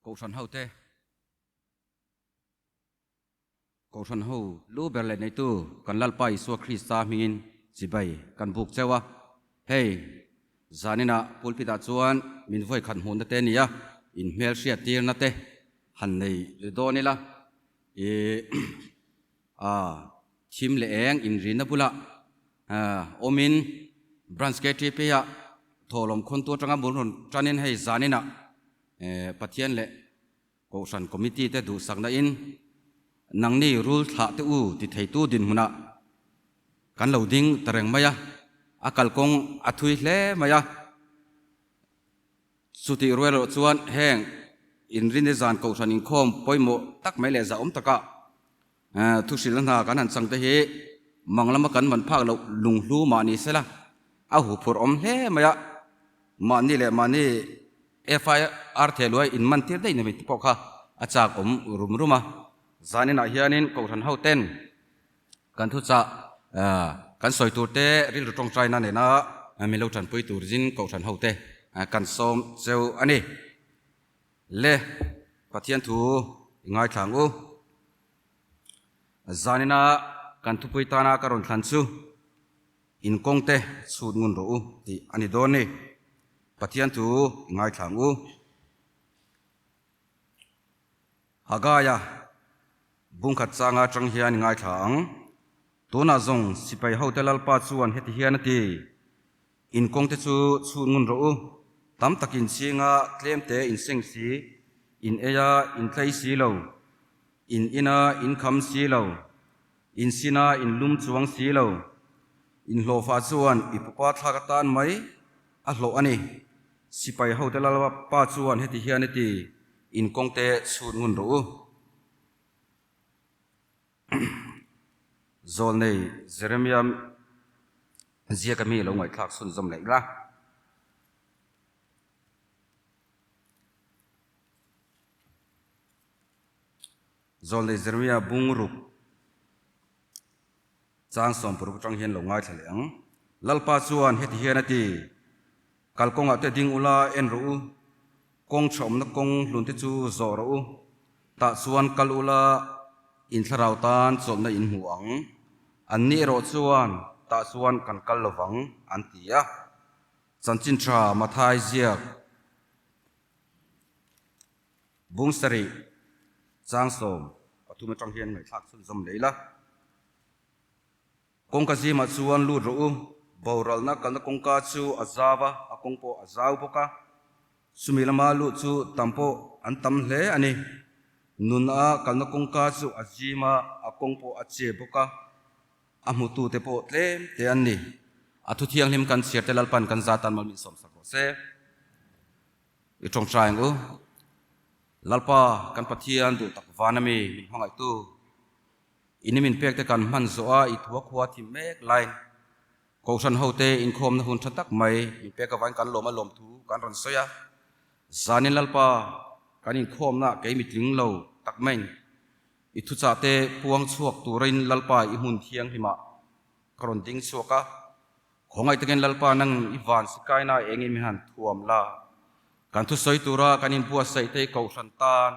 Cậu sẵn hậu thế Cậu sẵn hậu lũ bè lệ này tu Cần lal pai xua Krista mingin Chỉ bày cần buộc chế wa Hey Giá nên à pulpita chuan Mình vui khẩn hồn tế nì á In mel siya tir na te Hẳn này đô nì la Chim lệ eng in rin na pula Omin Bransketi pe ya Thổ lòng khôn tua trăng bồn hồn Cho nên hay giá nên à Pathian lệ Cậu sẵn committee te đủ sắc na in Nang ni rule thạ te u Thì thầy tu din huna Kan lau ding tareng maya Akal kong athui le maya Suti ruelo chuan heng In rin de zan cậu sẵn in khom Poi mo tak mai le za taka Thu silan ha kan han sang te he Mang lama kan man phak lau lung hlu ma ni se la Ahu phur le maya Ma ni le ma ni FIR theluai in man tir dei na mit pok ha achak rum ruma zanin a hianin ko than hau ten kan thu cha kan soi tur te ril tong trai na ne na mi lo than pui tur jin ko than hau te kan som cheu ani le pathian thu ngai thlang u zanina kan thu pui ta na karon thlan chu in kong te chut ngun ro u ti ani don ni Pathian tu ngai thang u Hagaya bungkhat changa tang hian ngai thang tuna zong sipai hotelal pa chuan heti hian ati in kong te chu ngun ro u tam takin singa claim te in seng si in eya in thlai si lo in ina income si lo in sina in lum chuang si lo in hlofa chuan ipupa thlakatan mai a hlo ani sipai hotelal pa chuan heti hian ati in kongte chut ngun ro zol nei Jeremiah ziakami lo ngai thak sun zom leila zol nei Jeremiah bungruk chang som puruk tang hian lo ngai thleng lalpa chuan heti hian ati kalkonga te ding ula en ru kong chom na kong lun te chu zo ro ta chuan kal ula in tharau tan chom na in huang an ni ro chuan ta chuan kan kal lowang an tia chanchin tha mathai ziak bungsari changsom pathuma tang hian ngai thak sun zom leila kong ka zima chuan lu ro boral na kal na kong ka chu azawa akong po azaw poka sumilama lu chu tampo an tam hle ani nuna kal na kong ka chu azima akong po ache poka amutu te po tlem te anni athu thiang lim kan siar te lalpan kan zatan mal min som sako se I tong trying u lalpa kan pathian du tak vanami min hangai tu inimin pek te kan man zo a I thuak khwa thi mek line Cậu sẵn hậu tê in khom na hun chân tắc mày in pe ka vain kan lom a lom thu kan ron soya zanin lalpa kan in khom na kai mitling lo tak men I thu cha te puang chuak turin lalpa I hun thiang hima karon ding chuaka khongai teken lalpa nang I van sikai na engin mi han thuam la kan thu soi tura kan in bua sai te cậu sẵn tan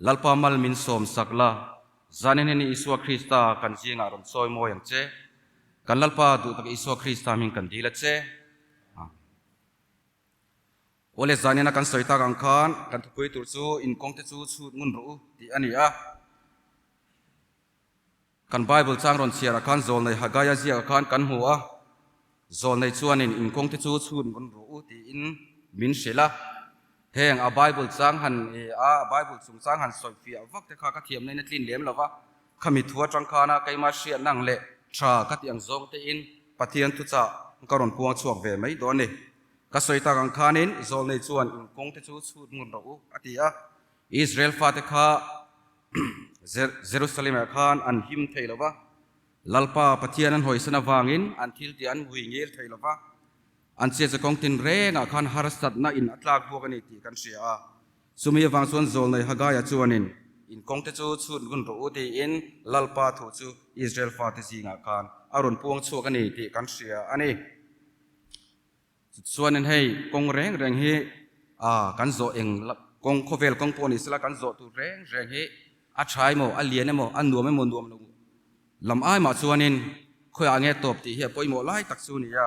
lalpa mal min som sakla zanin ni Isua Krista kan jinga ron soi mo yang che kan lalpa du tak Isua Krista min kan dilat che ole zanina kan soita kang khan kan thupui tur chu in kongte chu chut ngun ro ti ani a kan Bible chang ron siara khan zol nei Hagaya zia khan kan huwa zol nei chuan in kongte chu chut ngun ro ti in min shela heng a Bible chang han a Bible chung chang han soi fi awak te kha ka thiam nei na tlin lem lawa khami thua tang khana kaima sia nang le tra ka tiang zong te in pathian tu cha karon puang chuak ve mai do ni ka soita kang khanin zol nei chuan in kong te chu chut ngun ro atia Israel fa te kha Jerusalem khan an him theilawa lalpa pathian an hoisana wangin an thil ti an hui ngel theilawa an che cha kong tin renga khan harasat na in atlak bokani ti kan sia sumi wang chuan zol nei Hagaya chuanin in kong te chu chut ngun ro ti in lalpa thu chu Israel fa te singa khan aron puang chuak ani ti kan sia ani chuanin hei kong reng hi kan zo eng กงโคเวลกงโปนิสละกันโซตุเร่งเร่งเฮอาชายโมอาเลียนโมอันนัวไม่มนวมลงลำอ้ายมาชวนินคอยอ่างเงตบตีเฮียปอยโมไล่ตักซูนียา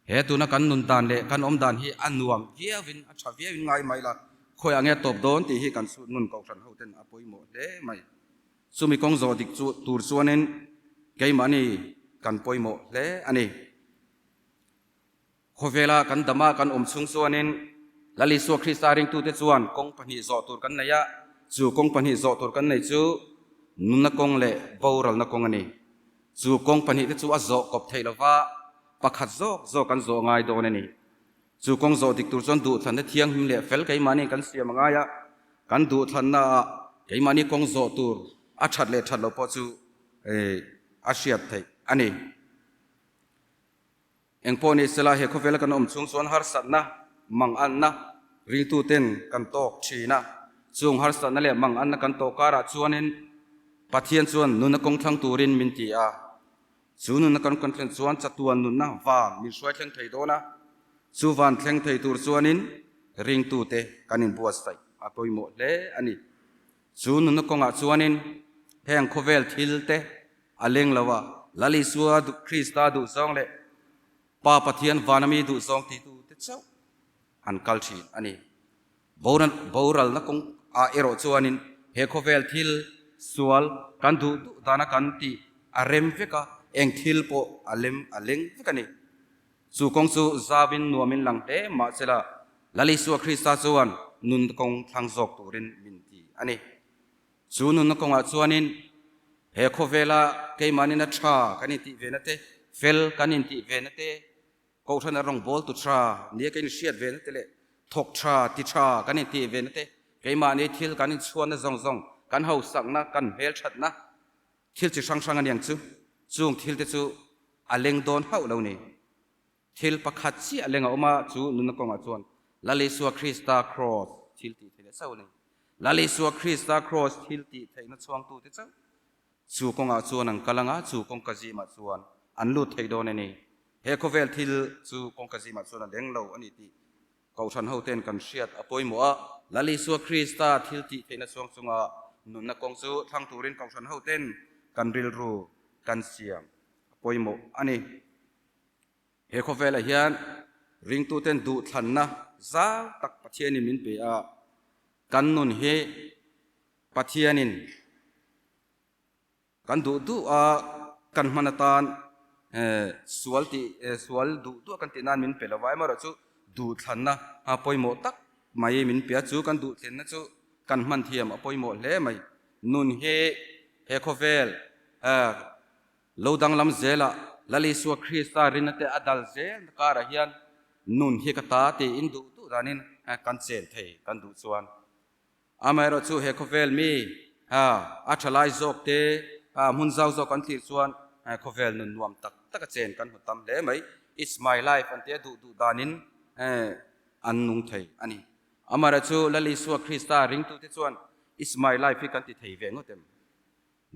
เฮตุนักกันนุนดานเล่กันอมดานเฮอันนัวเวียวินอาชาเวียวินไงไม่ละคอยอ่างเงตบโดนตีเฮกันสุนุนกองสันเฮาเต็นอปอยโมเล่ไม่สุมีกงโซดิกจูตูร์ชวนินไกมันนี่กันปอยโมเล่อันนี้โคเวลากันดมากันอมซุงชวนินลลิสวคริสตาริงตูเตจวนกงปนิโซตูร์กันนายะจูกงปนิโซตูร์กันในจูนุนกงเล่บาวรัลนักงอันนี้จูกงปนิเตจูอัจโจกบเทลวะปักขัดโจกันโจง่ายโดนนี่จูกงโจดิกตูร์ชวนดูทันเทียงหิมเล่เฟลไกมันนี่กันเสียมังายะกันดูทันน่ะไกมันนี่กงโจตูร์อาชัดเล่ชัดลพอจูอาเซียไทยอันนี้เอ็งพอนี่สลาเฮโคเวลกันอมซุงส่วนฮาร์สันนะมังอันนะริงตูเต็นกันโตกชีนะซุงฮาร์สันนั่นแหละมังอันนะกันโตการะชวนนินปัทเทียนชวนนุนกงทั้งตูรินมินตีอาซูนุนกันกันเทนชวนจัตวันนุนนะวานมีช่วยเทงไทยโดนะซูวานเทงไทยตูชวนนินริงตูเตกันินบัวใส่อาปอยโมเลอันนี้ซูนุนกงอาชวนนินแห่งโคเวลทิลเตอเลงละวะลลิสัวดุคริสตาดุซองเลปาปัทเทียนวานามีดุซองติตูเตเจ้าอันคัลชีอันนี้บาวรัลนักงอาเอโรชวนินเฮโคเวลทิลสวลกันดูดานักันตีอาเรมฟิกาเองทิลโปอาเลมอาเลงฟิกานี่สุกงสุซาบินนัวมินลังเตมาเซลาลลิสัวคริสตาชวนนุนกงทางจอกตูรินมินตีอันนี้สูนุนกงอาชวนินเฮโคเวลาเกยมันนัชชากันนิติเวนเตเฟลกันนิติเวนเตกูทันรองบอลตุชาเนี่ยกันเชียดเวนเตเลทกชาติชากันนิติเวนเตเกยมันนี่ทิลกันนิชวนซองกันเฮาสังนะกันเฮลชัดนะทิลจะช่างกันอย่างจูงทิลจะจูอเลงโดนเฮาเหล่านี้ทิลประคัดซีอเลงออกมาจูนุนกงอาชวนลาลิสัวคริสตาครอสทิลติเทเลเศร้านี่ลาลิสัวคริสตาครอสทิลติเทนัชวงตูเตเจ้าจูกงอาชวนนังกลังอาจูกงกจีมาชวนอันลุดเทโดนนี่เฮโคเวลทิลจูกงกจีมาชวนเลงเหล่าอันนี้ที่เขาชันเฮาเต้นกันเชียดอปอยมัวลาลิสัวคริสตาทิลติเทนัชวงสุงานุนกงจูทางตูรินเขาชันเฮาเต้นกันริลรูกันเสียมปอยโมอันนี้เฮโคเวลเฮียนริงตูเต้นดูทันนะซาตักปัทเทียนิมินเปียกันนุนเฮปัทเทียนินกันดูกันมันตานสวลดูกันตินานมินเปละไว้มาเราจูดูทันนะปอยโมตักไม่มินเปียจูกันดูเห็นนะจูกันมันเทียมปอยโมเล่ไม่นุนเฮโคเวลโลดังลำเซละลลิสัวคริสตารินเตอดัลเซลการะเฮียนนุนเฮกตาเตอินดูรานินกันเซลเทกันดูส่วนอเมริกาจูเฮโคเวลมีอัชไลซอกเตมุนเจ้ากันที่ส่วนโคเวลนุนรวมตักเจนกันหัวตั้มเล่ไหม It's my life อันเตดูดานินอันนุงเทอันนี้อเมริกาจูลลิสัวคริสตาริงตูเตส่วน It's my life กันที่เทเวงเต็ม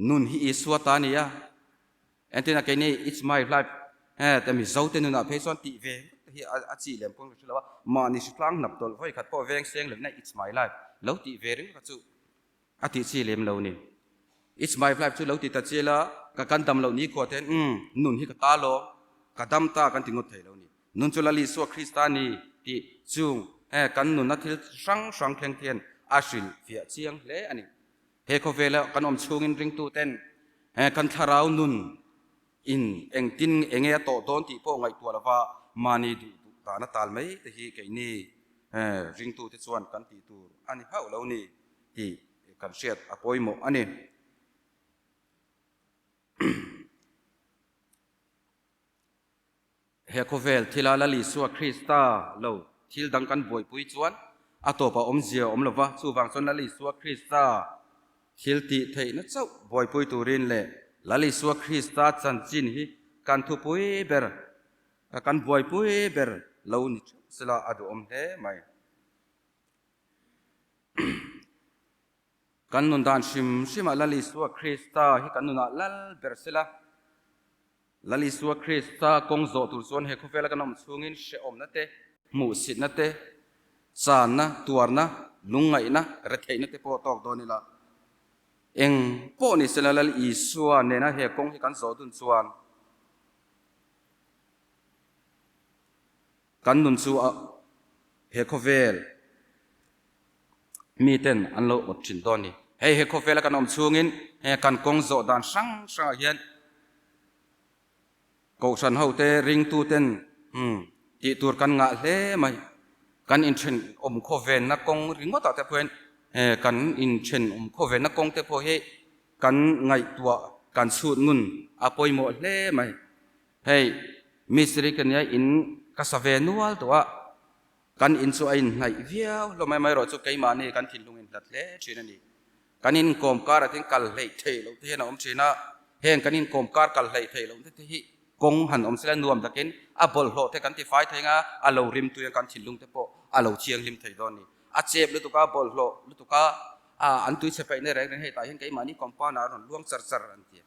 นุนฮีอิสวตานียะอันที่นักนี่ It's my life แต่มีเจ้าเต็นนุนอภิษฎตีเวงที่อาจีเลมพงศ์ชื่อว่ามานิสุคลังนับตัวไว้ขัดพ่อเวงเสียงเลยนะ It's my life แล้วตีเวรึก็จู่อาทิจีเลมเรานี่ It's my life จู่แล้วตีตัดเจละกับกันดำเรานี้ขวดเต็นนุนฮีกตาโลกับดำตากันติงดไทยเรานี่นุนจุลลิสัวคริสตานีที่จุงกันนุนนัทที่สังแข่งเทียนอาศิลเฟียเชียงเละอันนี้เฮโคเวลกันอมชูงินริงตูเต้นกันทาราวนุนอินเองตินเองโตโดนที่พ่อไงตัวละว่ามานีดูตาหน้าตาไม่แต่ฮีไก่นี่ริงตูที่ส่วนกันตีตูอันนี้เฮาแล้วนี่ที่กันเชียดอปอยโมอันนี้เฮโคเวลที่ลาลิสัวคริสตาเราที่ดังกันบ่อยปุยจวนอาตัวปะอมเจียวละว่าสู่ฟังส่วนลาลิสัวคริสตาทิลติเทนัเจ้าบ่อยปุยตูรินเล่ลาลิสัวคริสตาจันจินฮีกันทุปุยเบอร์กันบ่อยปุยเบอร์เรานี่สละอดุอมเล่ไม่กันนุนดานชิมาลาลิสัวคริสตาฮีกันนุนลาลเบอร์สละลาลิสัวคริสตากงโจตุส่วนเฮโคเฟลกันอมชูงินเชอมนั่นเตมูสิดนั่นเตสานนะตัวนะ ลุงไงนะระเทนะเตโปตอกโดนี่ละเองโปนี่เสลลอีส่วนเนี่ยนะเฮกงที่กันโซดุนส่วนกันนุนส่วนเฮโคเวลมีเต็นอันโลอดชินโดนี่เฮโคเวลกันอมชูงินเฮกันกงโซดานสังสาเฮียนกูฉันเฮาเตริงตูเต็นที่ตัวกันงะเล่ไหมกันอินเชนอมโคเวนนักกงริงว่าต่อแต่เพื่อนกันอินเชนอมโคเวนนักกงแต่พอเฮกันไงตัวกันสูดงุนอปอยโมเล่ไหมเฮ้มิสริกันเนี่ยอินกัสเวนัวตัวกันอินสุอินไงเวียวเราไม่รอจุกไกมานี่กันทิ้งลงอินดัดเล่ชีนันนี่กันอินกอมการทิ้งกัลเล่เทเราที่เราอมชีนะเฮงกันอินกอมการกัลเล่เทเราที่กงหันอมเสลนวมตะกินอาบอลโหเทกันที่ไฟเทงาอาเราริมตัวกันทิ้งลงเตปออาเราเชียงริมไทยดอนนี่อาเจ็บลุตุกาบอลโหลุตุกาอันตุยเชฟในแรงให้ตายเห็นไกมานี่กอมป้านาหลวงสรอันเดีย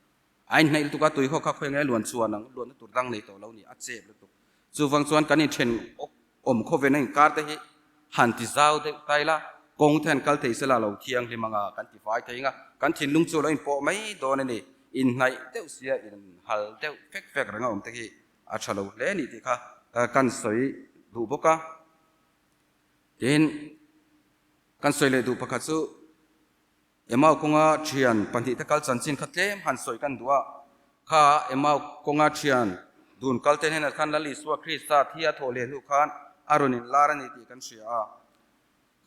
ไอ้ในลุตุกาตุยเขาเขาเพียงไงล้วนส่วนนังล้วนตุดังในตัวเรานี่อาเจ็บลุตุสู่ฟังส่วนกันนี่เช่นอมโคเวนในการเตะหันที่เจ้าเตะไตละกงแทนกัลเทสละเราเทียงริมังกันที่ไฟเทงากันทิ้งลงสู่เราอินโปไม่โดนนี่อินในเตวเสียอินฮัลเตวเฟกระงอมตะกี้อาชาลูเลนี่ที่ค่ะกันสวยดูบกะเดินกันสวยเลยดูปะคัตสุเอ็มเอาคงอาเชียนปันติตะกัลจันจินขัดเล่มหันสวยกันดัวข้าเอ็มเอาคงอาเชียนดูนกัลเทนเห็นขันลลิสวคริสต์ที่อาโทเลนุขันอารุณินลารันิติกันเสีย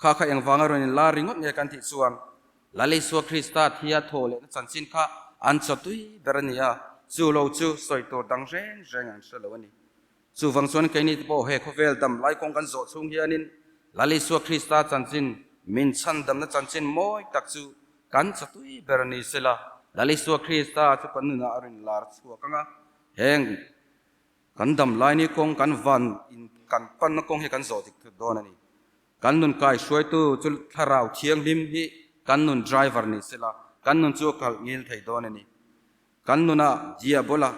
ข้าข้ายังฟังอารุณินลาริงดเนี่ยกันติส่วนลลิสวคริสต์ที่อาโทเลนจันจินข้าอันสตุยเดรนียจูโลจูสวยตัวดังเร่งอันเสลวันนี้สู่ฟังส่วนกันนี่ที่บอกเฮโคเวลดำไล่คงกันโจซุงเฮียนินลลิสวคริสต์จันจินมินชันดำนั้นจันจินมอยตักจูกันสตุยเดรนีเสละลลิสวคริสต์จุกันนุนาอรินลาร์สัวกังเฮงกันดำไล่นี่คงกันวันอินกันปันนักคงเฮกันโจติกโดนนี่กันนุนกายช่วยตัวจุลทาราวเทียงลิมฮีกันนุนไดรเวอร์นี่เสละกันนุนจูกัลงิลไทยโดนนี่กันนุนะเจียบุละ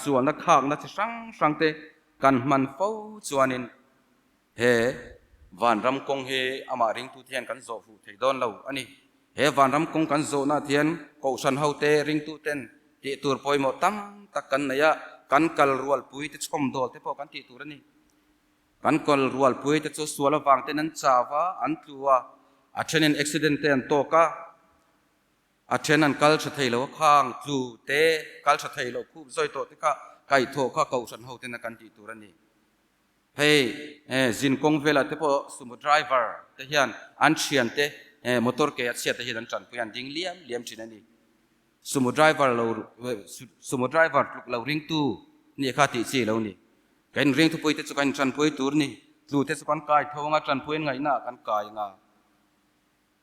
ส่วนนักขากนักสังเตกันมันเฝ้าจวนินเฮวันรำกงเฮอามาริงตุเทียนกันโจฟูไทยโดนเราอันนี้เฮวันรำกงกันโจนาเทียนกูสันเฮาเตริงตุเทนที่ตัวปอยหมดตั้มตะกันเนียกันกัลรัวปุยที่ชมโดดที่พอกันที่ตัวนี้กันกัลรัวปุยที่จะสวลฟังเตนันชาวะอันตัวอาเชนินอุบิเหตุเตนโตกะอาเชนันกัลชะไทยโลข้างจูเตกัลชะไทยโลคู่ซอยโตที่ข้าไก่โถข้าเก่าสันเฮาเตนักันที่ตัวนี้เฮ้จินกงเวลาที่พอสมุดไดรเวอร์ที่เห็นอันเชียนเตมอเตอร์เกียร์เสียที่เห็นจันพูยันดิ้งเลี้ยมชินันนี่สมุดไดรเวอร์เราริงตู้นี่ข้าติจีเรานี่กันริงทุกปุยที่สุกันจันพูยตัวนี่ดูที่สุกันไก่โถงาจันพูยไงน่ะกันไก่งา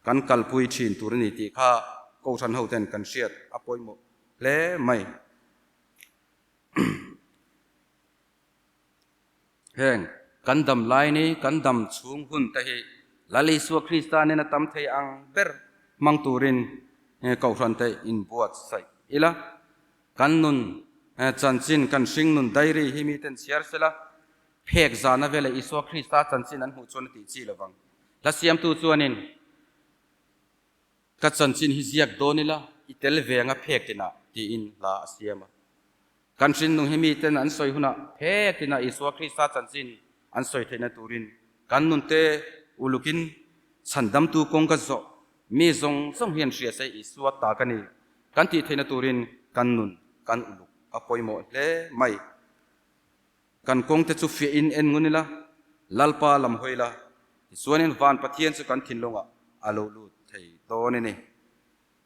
กันกัลปุยชินตัวนี่ที่ข้ากูสันเฮาเตนกันเสียดอปอยโมเล่ไม่เฮงกันดำไลนี่กันดำสูงหุ่นแต่เฮลลิสวคริสตานี่นะตำเทอังเบอร์มังตูรินกูสันเตอินบวชใส่อีละกันนุนจันจินกันสิงนุนไดรีฮิมิเตนเสียร์เสละเพกจานะเวลาอิสวคริสตาจันจินนั้นหูชนติจีละวังและเสียมตูจวนินกัจจันจินฮิซิยักโดนิละอิเตลเวงะเพกตินะตีอินลาเสียมกันสินนุฮิมิเตนอันสอยหุนะเพกตินะอิสวคริสตาจันจินอันสอยเทนะตูรินกันนุนเตอุลุกินสันดัมตูกงกัจโจมีจงสมเฮียนเสียใส่อิสวตากันนี่กันที่เทนะตูรินกันนุนกันอุลุอปอยโมเล่ไม่กันคงเตจุฟีอินเอ็นงุนิละลัลปาลำหอยละส่วนนี้วันปะเทียนสุกันทิ้งลงอ่ะอาโลลูไทยโตนี่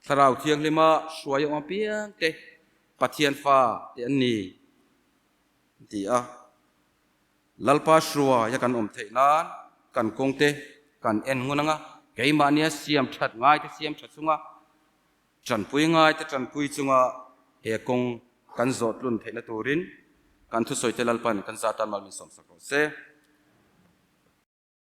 ถ้าเราเที่ยงเลยมาช่วยออกเปียงเตปะเทียนฟ้าเตียนนี่ดีอ่ะลัลปาชัวยากันอมเทนานกันคงเตกันเอ็นงุนังอ่ะไกมาเนียเสียมชัดง่ายแต่เสียมชัดสุงอ่ะจันปุยง่ายแต่จันปุยสุงอ่ะเฮกงกันจอดลุนเทนตูรินกันทุสอยเตลัลปันกันซาตันมาลิสอมสักเส